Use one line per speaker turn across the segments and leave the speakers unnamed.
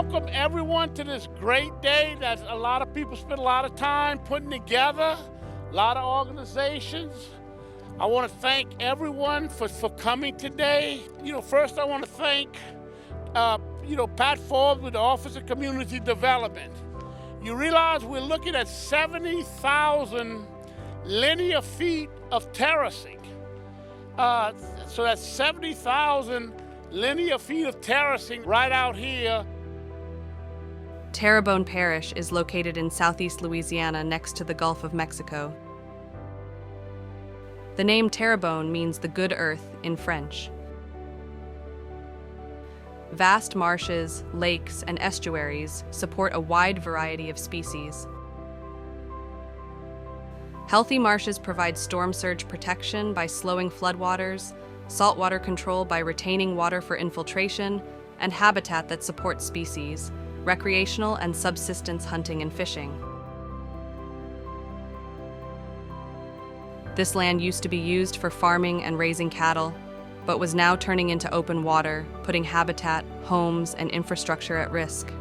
welcome everyone to this great day that a lot of people spend a lot of time putting together, a lot of organizations. I want to thank everyone for coming today. First I want to thank, Pat Forbes with the Office of Community Development. You realize we're looking at 70,000 linear feet of terracing. So that's 70,000 linear feet of terracing right out here.
Terrebonne Parish is located in southeast Louisiana next to the Gulf of Mexico. The name Terrebonne means the good earth in French. Vast marshes, lakes, and estuaries support a wide variety of species. Healthy marshes provide storm surge protection by slowing floodwaters, saltwater control by retaining water for infiltration, and habitat that supports species, recreational and subsistence hunting and fishing. This land used to be used for farming and raising cattle, but was now turning into open water, putting habitat, homes, and infrastructure at risk.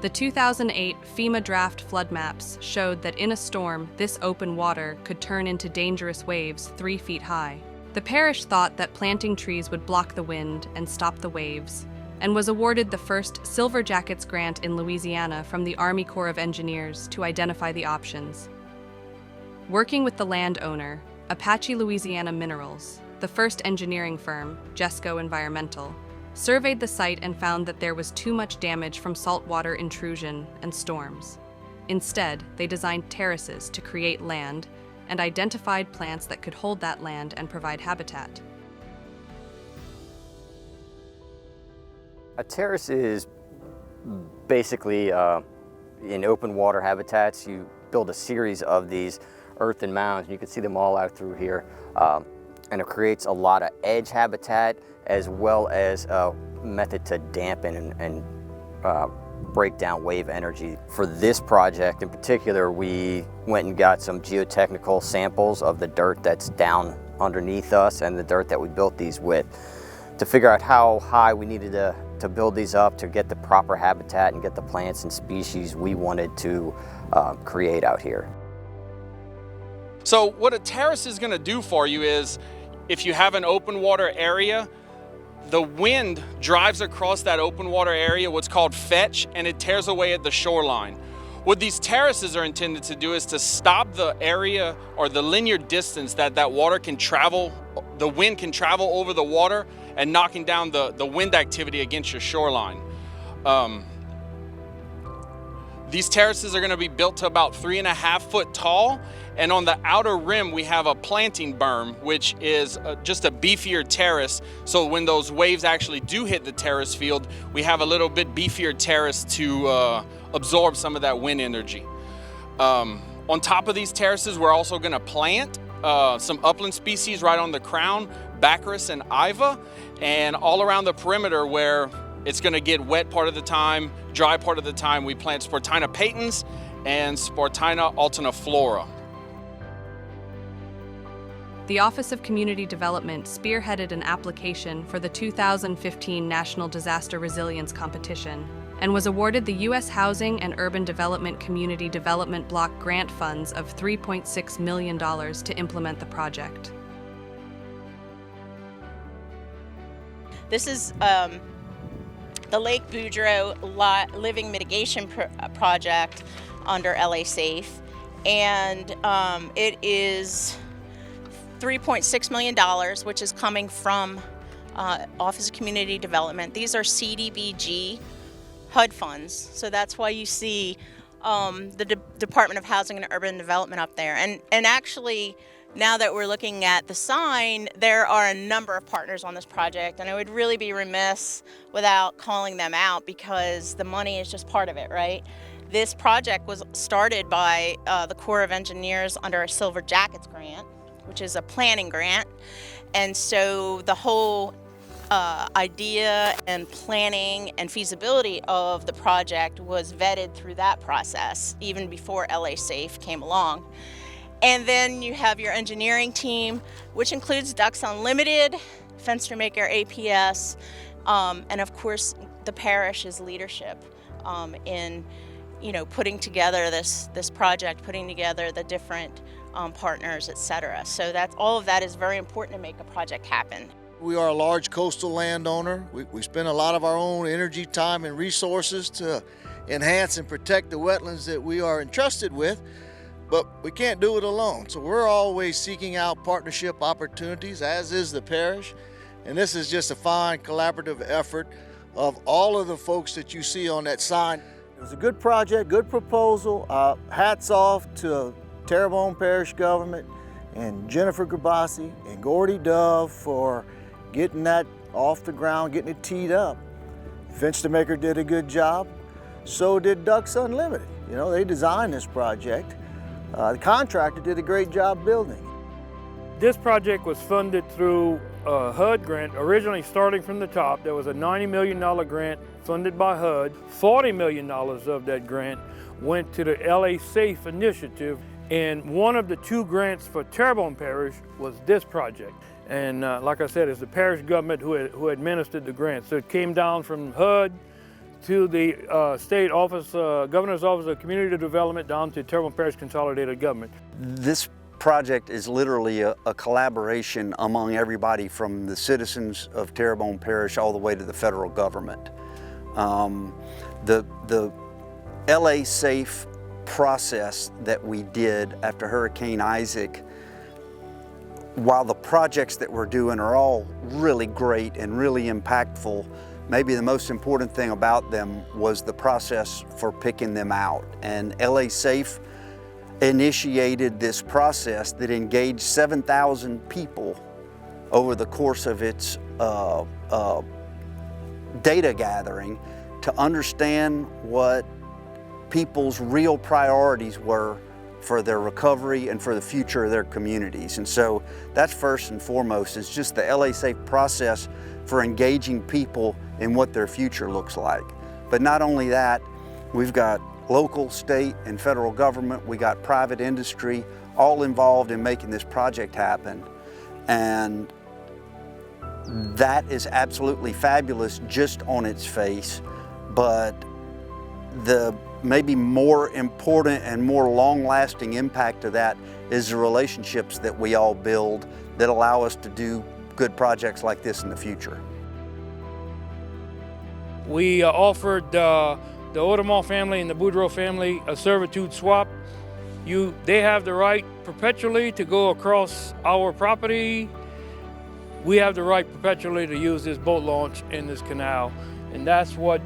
The 2008 FEMA draft flood maps showed that in a storm, this open water could turn into dangerous waves 3 feet high. The parish thought that planting trees would block the wind and stop the waves, and was awarded the first Silver Jackets grant in Louisiana from the Army Corps of Engineers to identify the options. Working with the landowner, Apache Louisiana Minerals, the first engineering firm, Jesco Environmental, surveyed the site and found that there was too much damage from saltwater intrusion and storms. Instead, they designed terraces to create land and identified plants that could hold that land and provide habitat.
A terrace is basically in open water habitats. You build a series of these earthen mounds. You can see them all out through here. And it creates a lot of edge habitat as well as a method to dampen and break down wave energy. For this project in particular, we went and got some geotechnical samples of the dirt that's down underneath us and the dirt that we built these with to figure out how high we needed to build these up to get the proper habitat and get the plants and species we wanted to create out here.
So what a terrace is going to do for you is, if you have an open water area, the wind drives across that open water area, what's called fetch, and it tears away at the shoreline. What these terraces are intended to do is to stop the area or the linear distance that water can travel, the wind can travel over the water and knocking down the wind activity against your shoreline. These terraces are going to be built to about 3.5 foot tall, and on the outer rim we have a planting berm, which is just a beefier terrace, so when those waves actually do hit the terrace field, we have a little bit beefier terrace to absorb some of that wind energy. On top of these terraces, we're also going to plant some upland species right on the crown, Baccharis and Iva, and all around the perimeter where it's going to get wet part of the time, dry part of the time, we plant Sportina patens and Sportina alterniflora.
The Office of Community Development spearheaded an application for the 2015 National Disaster Resilience Competition and was awarded the U.S. Housing and Urban Development Community Development Block grant funds of $3.6 million to implement the project.
This is the Lake Boudreaux Living Mitigation Project under LA Safe, and it is $3.6 million, which is coming from Office of Community Development. These are CDBG HUD funds, so that's why you see the Department of Housing and Urban Development up there. And actually, now that we're looking at the sign, there are a number of partners on this project, and I would really be remiss without calling them out because the money is just part of it, right? This project was started by the Corps of Engineers under a Silver Jackets grant, which is a planning grant. And so the whole idea and planning and feasibility of the project was vetted through that process, even before LA Safe came along. And then you have your engineering team, which includes Ducks Unlimited Fenster Maker, APS, and of course the parish's leadership in putting together this project, putting together the different partners, etc. So all of that is very important to make a project happen.
We are a large coastal landowner. We spend a lot of our own energy, time, and resources to enhance and protect the wetlands that we are entrusted with, but we can't do it alone. So we're always seeking out partnership opportunities, as is the parish. And this is just a fine collaborative effort of all of the folks that you see on that sign.
It was a good project, good proposal. Hats off to Terrebonne Parish government and Jennifer Grabasi and Gordy Dove for getting that off the ground, getting it teed up. Fenster Maker did a good job. So did Ducks Unlimited. They designed this project. The contractor did a great job building.
This project was funded through a HUD grant, originally starting from the top. There was a $90 million grant funded by HUD. $40 million of that grant went to the LA Safe initiative, and one of the two grants for Terrebonne Parish was this project. And like I said, it's the parish government who administered the grant. So it came down from HUD to the state office, Governor's Office of Community Development, down to Terrebonne Parish Consolidated Government.
This project is literally a collaboration among everybody from the citizens of Terrebonne Parish all the way to the federal government. The LA Safe process that we did after Hurricane Isaac, while the projects that we're doing are all really great and really impactful, maybe the most important thing about them was the process for picking them out. And LA Safe initiated this process that engaged 7,000 people over the course of its data gathering to understand what people's real priorities were for their recovery and for the future of their communities. And so that's first and foremost, is just the LA Safe process for engaging people in what their future looks like. But not only that, we've got local, state, and federal government, we got private industry, all involved in making this project happen. And that is absolutely fabulous just on its face, but the maybe more important and more long-lasting impact of that is the relationships that we all build that allow us to do good projects like this in the future.
We offered the Audemars family and the Boudreaux family a servitude swap. They have the right perpetually to go across our property. We have the right perpetually to use this boat launch in this canal, and that's what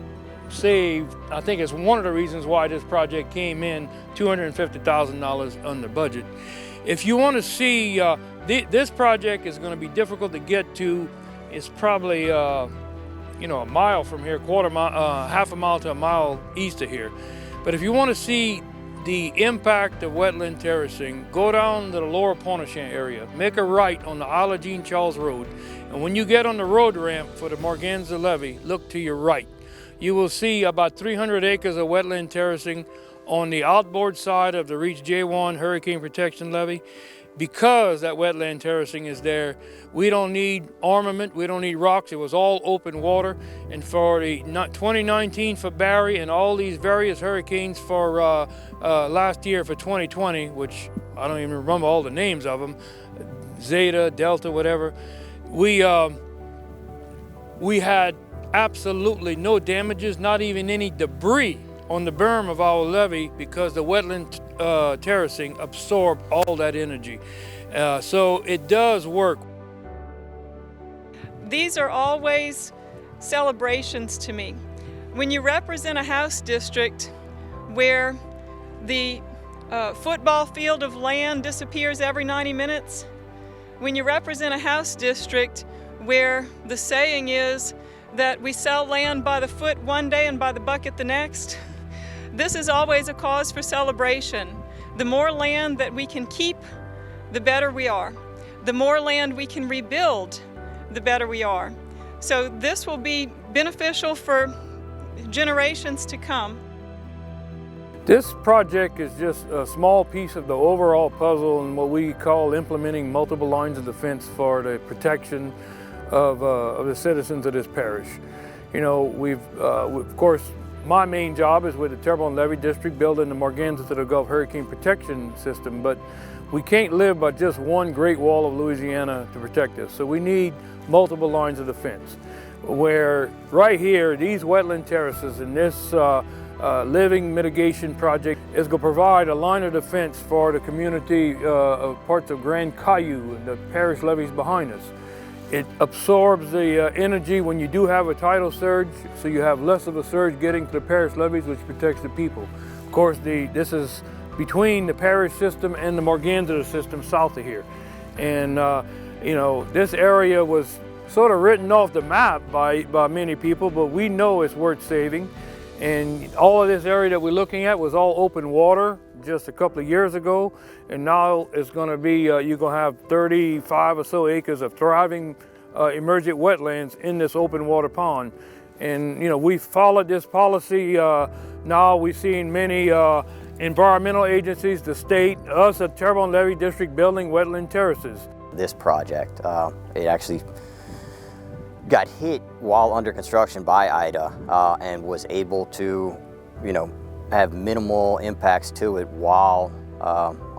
saved, I think it's one of the reasons why this project came in $250,000 under budget. If you want to see, this project is going to be difficult to get to. It's probably a mile from here, half a mile to a mile east of here. But if you want to see the impact of wetland terracing, go down to the lower Pontchartrain area, make a right on the Isle of Jean Charles Road, and when you get on the road ramp for the Morganza levee, look to your right. You will see about 300 acres of wetland terracing on the outboard side of the Reach J1 Hurricane Protection Levee. Because that wetland terracing is there, we don't need armament, we don't need rocks. It was all open water. And for the 2019 for Barry and all these various hurricanes for last year for 2020, which I don't even remember all the names of them, Zeta, Delta, whatever, we had absolutely no damages, not even any debris on the berm of our levee, because the wetland terracing absorbed all that energy. So it does work.
These are always celebrations to me. When you represent a House district where the football field of land disappears every 90 minutes, when you represent a House district where the saying is that we sell land by the foot one day and by the bucket the next, this is always a cause for celebration. The more land that we can keep, the better we are. The more land we can rebuild, the better we are. So this will be beneficial for generations to come.
This project is just a small piece of the overall puzzle and what we call implementing multiple lines of defense for the protection of the citizens of this parish. You know, of course, my main job is with the Terrebonne Levee District building the Morganza to the Gulf Hurricane Protection System, but we can't live by just one Great Wall of Louisiana to protect us. So we need multiple lines of defense. Where right here, these wetland terraces and this living mitigation project is going to provide a line of defense for the community of parts of Grand Caillou and the parish levees behind us. It absorbs the energy when you do have a tidal surge, so you have less of a surge getting to the parish levees, which protects the people. Of course, this is between the parish system and the Morganza system south of here. And you know, this area was sort of written off the map by many people, but we know it's worth saving. And all of this area that we're looking at was all open water just a couple of years ago, and now it's going to be, you're going to have 35 or so acres of thriving emergent wetlands in this open water pond. And you know, we followed this policy. Now we've seen many environmental agencies, the state, us at Terrebonne Levee District building wetland terraces.
This project, it actually got hit while under construction by Ida and was able to, you know, have minimal impacts to it while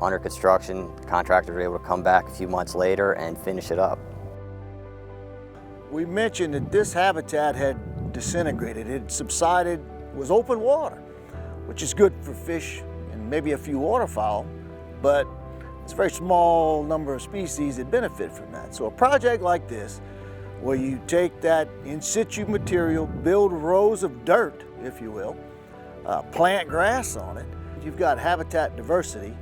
under construction. Contractors were able to come back a few months later and finish it up.
We mentioned that this habitat had disintegrated. It subsided, was open water, which is good for fish and maybe a few waterfowl, but it's a very small number of species that benefit from that. So a project like this, where you take that in situ material, build rows of dirt, if you will, plant grass on it. You've got habitat diversity,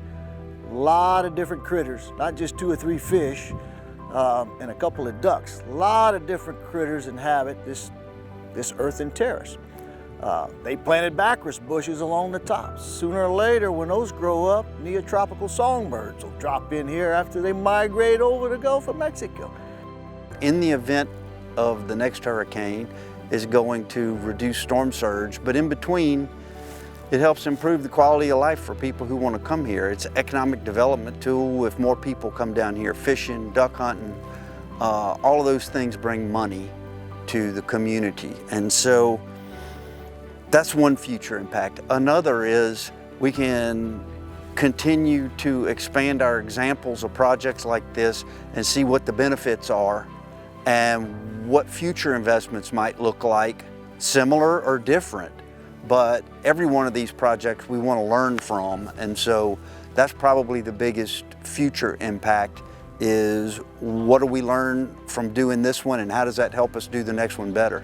a lot of different critters, not just 2 or 3 fish and a couple of ducks. A lot of different critters inhabit this earthen terrace. They planted bacchus bushes along the tops. Sooner or later, when those grow up, neotropical songbirds will drop in here after they migrate over the Gulf of Mexico.
In the event of the next hurricane, is going to reduce storm surge, but in between, it helps improve the quality of life for people who want to come here. It's an economic development tool. If more people come down here fishing, duck hunting, all of those things bring money to the community. And so that's one future impact. Another is we can continue to expand our examples of projects like this and see what the benefits are and what future investments might look like, similar or different. But every one of these projects we want to learn from, and so that's probably the biggest future impact, is what do we learn from doing this one and how does that help us do the next one better?